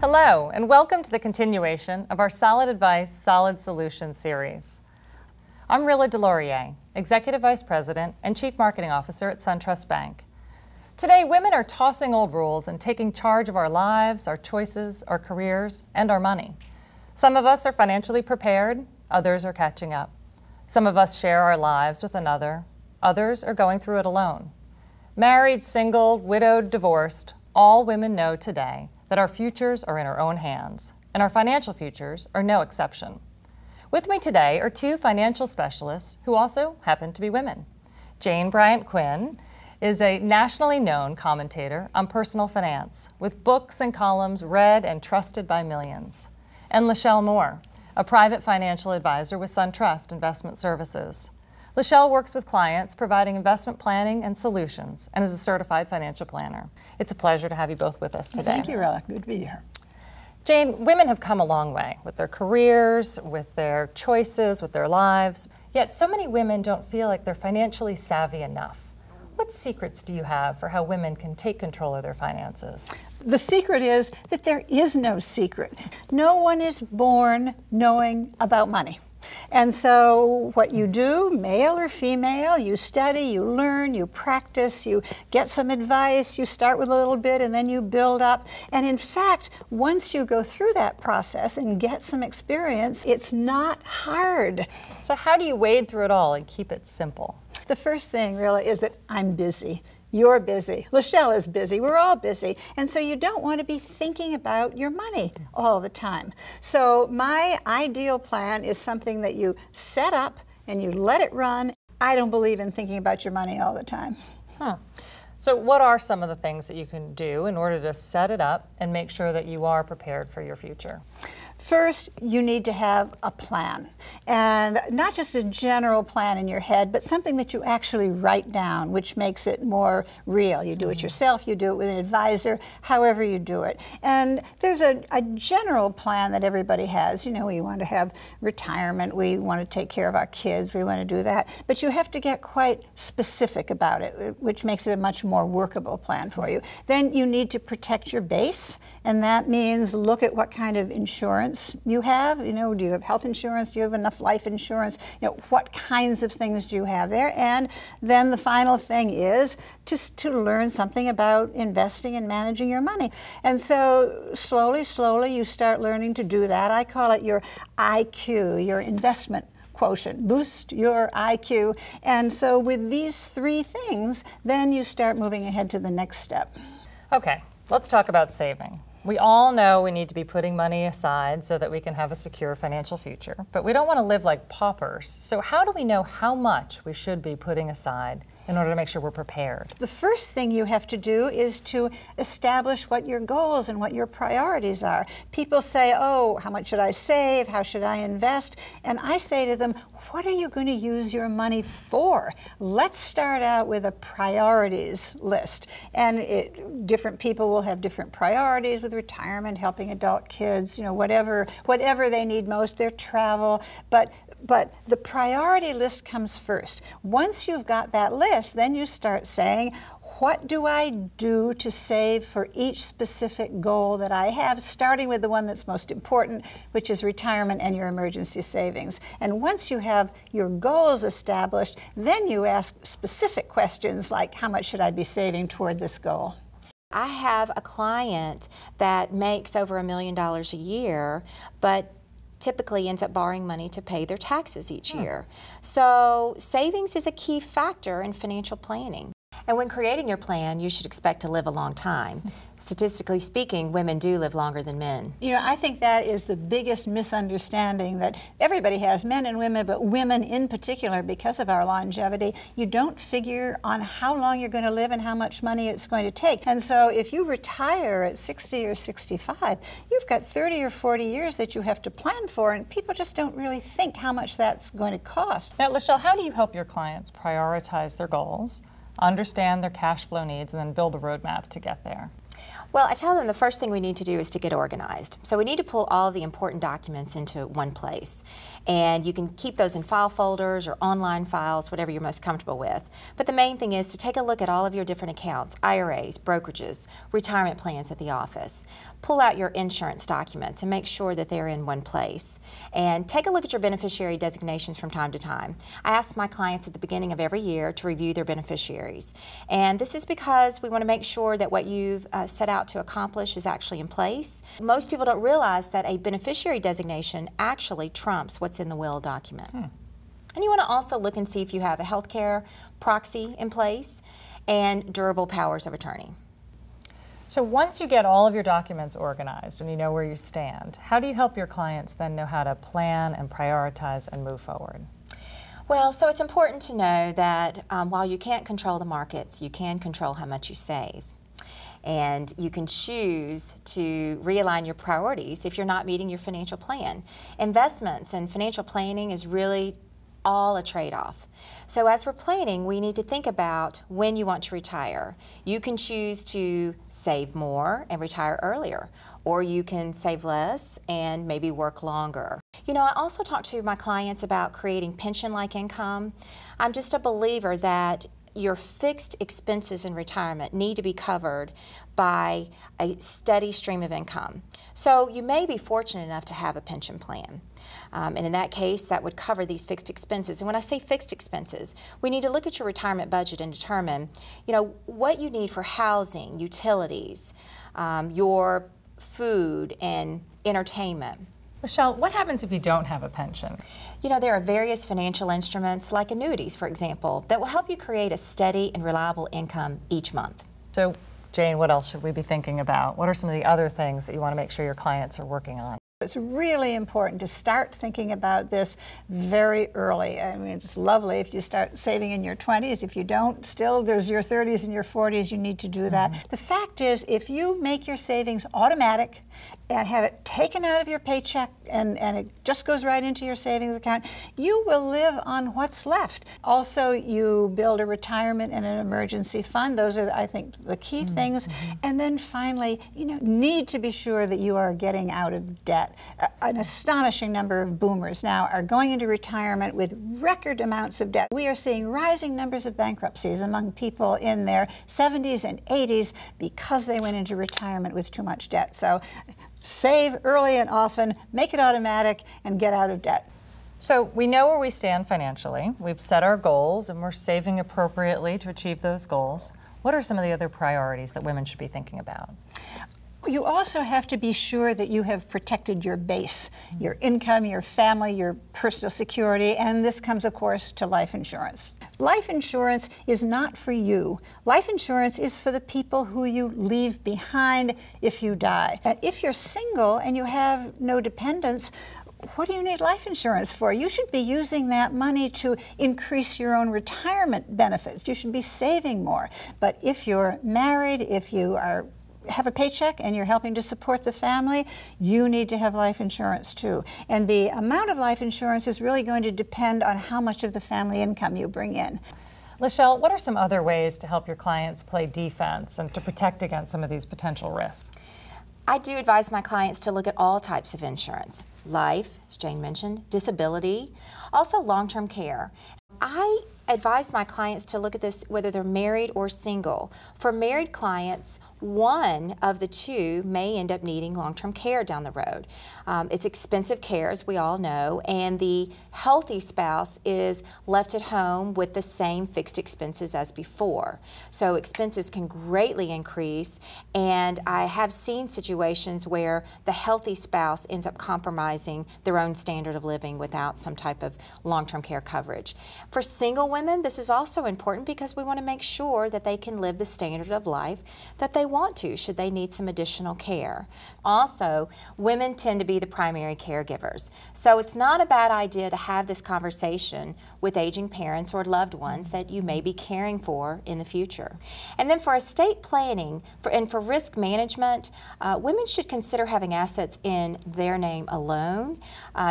Hello, and welcome to the continuation of our Solid Advice, Solid Solutions series. I'm Rilla Delorier, Executive Vice President and Chief Marketing Officer at SunTrust Bank. Today, women are tossing old rules and taking charge of our lives, our choices, our careers, and our money. Some of us are financially prepared, others are catching up. Some of us share our lives with another, others are going through it alone. Married, single, widowed, divorced, all women know today that our futures are in our own hands, and our financial futures are no exception. With me today are two financial specialists who also happen to be women. Jane Bryant Quinn is a nationally known commentator on personal finance, with books and columns read and trusted by millions. And Lachelle Moore, a private financial advisor with SunTrust Investment Services. Lachelle works with clients providing investment planning and solutions and is a certified financial planner. It's a pleasure to have you both with us today. Thank you, Rilla. Good to be here. Jane, women have come a long way with their careers, with their choices, with their lives, yet so many women don't feel like they're financially savvy enough. What secrets do you have for how women can take control of their finances? The secret is that there is no secret. No one is born knowing about money. And so what you do, male or female, you study, you learn, you practice, you get some advice, you start with a little bit and then you build up. And in fact, once you go through that process and get some experience, it's not hard. So how do you wade through it all and keep it simple? The first thing really is that I'm busy. You're busy. Lachelle is busy. We're all busy. And so you don't want to be thinking about your money all the time. So my ideal plan is something that you set up and you let it run. I don't believe in thinking about your money all the time. So what are some of the things that you can do in order to set it up and make sure that you are prepared for your future? First, you need to have a plan, and not just a general plan in your head, but something that you actually write down, which makes it more real. You do it yourself, you do it with an advisor, however you do it. And there's a general plan that everybody has. You know, we want to have retirement, we want to take care of our kids, we want to do that. But you have to get quite specific about it, which makes it a much more workable plan for you. Then you need to protect your base, and that means look at what kind of insurance you have. You know, do you have health insurance? Do you have enough life insurance? You know, what kinds of things do you have there? And then the final thing is to learn something about investing and managing your money. And so slowly you start learning to do that. I call it your IQ, your investment quotient. Boost your IQ. And so with these three things, then you start moving ahead to the next step. Okay, let's talk about saving. We all know we need to be putting money aside so that we can have a secure financial future, but we don't want to live like paupers. So how do we know how much we should be putting aside in order to make sure we're prepared? The first thing you have to do is to establish what your goals and what your priorities are. People say, oh, how much should I save? How should I invest? And I say to them, what are you going to use your money for? Let's start out with a priorities list. And different people will have different priorities with retirement, helping adult kids, you know, whatever they need most, their travel. But the priority list comes first. Once you've got that list, then you start saying, what do I do to save for each specific goal that I have, starting with the one that's most important, which is retirement and your emergency savings. And once you have your goals established, then you ask specific questions like, how much should I be saving toward this goal? I have a client that makes over $1 million a year, but typically ends up borrowing money to pay their taxes each year. So savings is a key factor in financial planning. And when creating your plan, you should expect to live a long time. Statistically speaking, women do live longer than men. You know, I think that is the biggest misunderstanding that everybody has, men and women, but women in particular, because of our longevity. You don't figure on how long you're going to live and how much money it's going to take. And so if you retire at 60 or 65, you've got 30 or 40 years that you have to plan for, and people just don't really think how much that's going to cost. Now, Lachelle, how do you help your clients prioritize their goals, understand their cash flow needs, and then build a roadmap to get there? Well, I tell them the first thing we need to do is to get organized. So we need to pull all the important documents into one place. And you can keep those in file folders or online files, whatever you're most comfortable with. But the main thing is to take a look at all of your different accounts, IRAs, brokerages, retirement plans at the office. Pull out your insurance documents and make sure that they're in one place. And take a look at your beneficiary designations from time to time. I ask my clients at the beginning of every year to review their beneficiaries. And this is because we want to make sure that what you've set out to accomplish is actually in place. Most people don't realize that a beneficiary designation actually trumps what's in the will document. And you want to also look and see if you have a healthcare proxy in place and durable powers of attorney. So once you get all of your documents organized and you know where you stand, how do you help your clients then know how to plan and prioritize and move forward? Well, so it's important to know that while you can't control the markets, you can control how much you save. And you can choose to realign your priorities if you're not meeting your financial plan. Investments and financial planning is really all a trade-off. So as we're planning, we need to think about when you want to retire. You can choose to save more and retire earlier, or you can save less and maybe work longer. You know, I also talk to my clients about creating pension-like income. I'm just a believer that your fixed expenses in retirement need to be covered by a steady stream of income. So you may be fortunate enough to have a pension plan. And in that case, that would cover these fixed expenses. And when I say fixed expenses, we need to look at your retirement budget and determine, you know, what you need for housing, utilities, your food and entertainment. Michelle, what happens if you don't have a pension? You know, there are various financial instruments, like annuities, for example, that will help you create a steady and reliable income each month. So, Jane, what else should we be thinking about? What are some of the other things that you want to make sure your clients are working on? It's really important to start thinking about this very early. I mean, it's lovely if you start saving in your 20s. If you don't, still there's your 30s and your 40s, you need to do that. The fact is, if you make your savings automatic and have it taken out of your paycheck and it just goes right into your savings account, you will live on what's left. Also, you build a retirement and an emergency fund. Those are, I think, the key things. And then finally, you know, need to be sure that you are getting out of debt. An astonishing number of boomers now are going into retirement with record amounts of debt. We are seeing rising numbers of bankruptcies among people in their 70s and 80s because they went into retirement with too much debt. So save early and often, make it automatic, and get out of debt. So we know where we stand financially. We've set our goals and we're saving appropriately to achieve those goals. What are some of the other priorities that women should be thinking about? You also have to be sure that you have protected your base, your income, your family, your personal security, and this comes, of course, to life insurance. Life insurance is not for you. Life insurance is for the people who you leave behind if you die. And if you're single and you have no dependents, what do you need life insurance for? You should be using that money to increase your own retirement benefits. You should be saving more. But if you're married, if you have a paycheck and you're helping to support the family, you need to have life insurance too. And the amount of life insurance is really going to depend on how much of the family income you bring in. Michelle, what are some other ways to help your clients play defense and to protect against some of these potential risks? I do advise my clients to look at all types of insurance. Life, as Jane mentioned, disability, also long-term care. I advise my clients to look at this whether they're married or single. For married clients, one of the two may end up needing long-term care down the road. It's expensive care, as we all know, and the healthy spouse is left at home with the same fixed expenses as before. So expenses can greatly increase, and I have seen situations where the healthy spouse ends up compromising their own standard of living without some type of long-term care coverage. For single women, this is also important because we want to make sure that they can live the standard of life that they want to, should they need some additional care. Also, women tend to be the primary caregivers. So it's not a bad idea to have this conversation with aging parents or loved ones that you may be caring for in the future. And then for estate planning and for risk management, women should consider having assets in their name alone.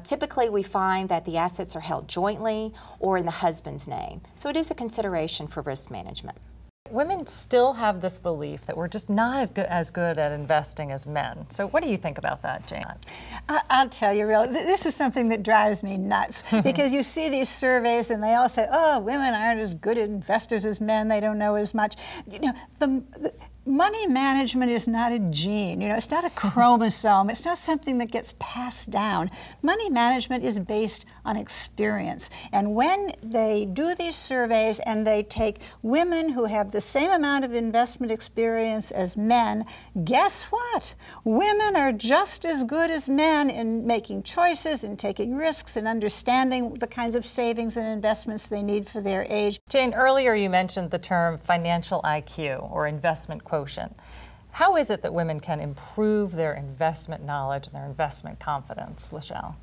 Typically, we find that the assets are held jointly or in the husband's name. So it is a consideration for risk management. Women still have this belief that we're just not as good at investing as men. So what do you think about that, Jane? I'll tell you, really, this is something that drives me nuts because you see these surveys and they all say, oh, women aren't as good at investors as men, they don't know as much. You know, the money management is not a gene, you know, it's not a chromosome, it's not something that gets passed down. Money management is based on experience. And when they do these surveys and they take women who have the same amount of investment experience as men, guess what? Women are just as good as men in making choices and taking risks and understanding the kinds of savings and investments they need for their age. Jane, earlier you mentioned the term financial IQ or investment quotient. How is it that women can improve their investment knowledge and their investment confidence, Lachelle?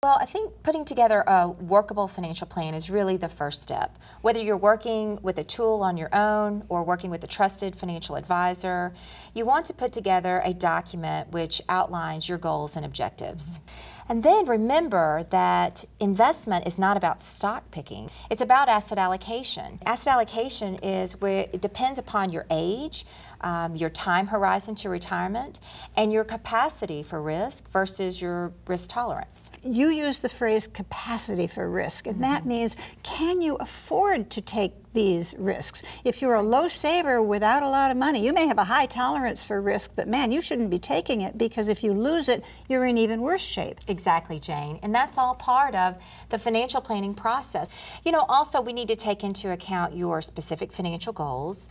Well, I think putting together a workable financial plan is really the first step. Whether you're working with a tool on your own or working with a trusted financial advisor, you want to put together a document which outlines your goals and objectives. And then remember that investment is not about stock picking. It's about asset allocation. Asset allocation is where it depends upon your age, your time horizon to retirement, and your capacity for risk versus your risk tolerance. You use the phrase capacity for risk, and that means, can you afford to take these risks? If you're a low saver without a lot of money, you may have a high tolerance for risk, but man, you shouldn't be taking it because if you lose it, you're in even worse shape. Exactly, Jane. And that's all part of the financial planning process. You know, also we need to take into account your specific financial goals.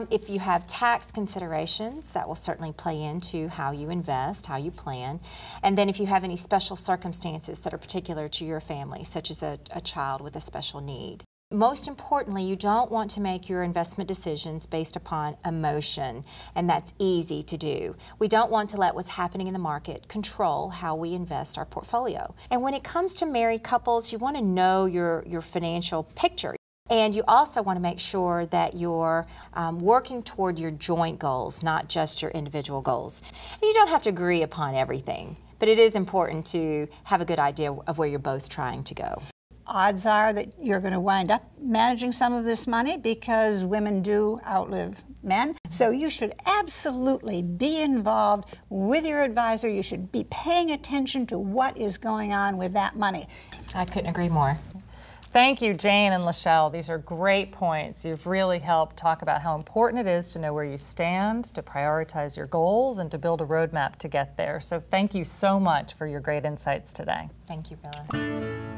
If you have tax considerations, that will certainly play into how you invest, how you plan. And then if you have any special circumstances that are particular to your family, such as a child with a special need. Most importantly, you don't want to make your investment decisions based upon emotion, and that's easy to do. We don't want to let what's happening in the market control how we invest our portfolio. And when it comes to married couples, you want to know your financial picture. And you also want to make sure that you're working toward your joint goals, not just your individual goals. And you don't have to agree upon everything, but it is important to have a good idea of where you're both trying to go. Odds are that you're going to wind up managing some of this money because women do outlive men. So you should absolutely be involved with your advisor. You should be paying attention to what is going on with that money. I couldn't agree more. Thank you, Jane and Lachelle. These are great points. You've really helped talk about how important it is to know where you stand, to prioritize your goals, and to build a roadmap to get there. So thank you so much for your great insights today. Thank you, Bella.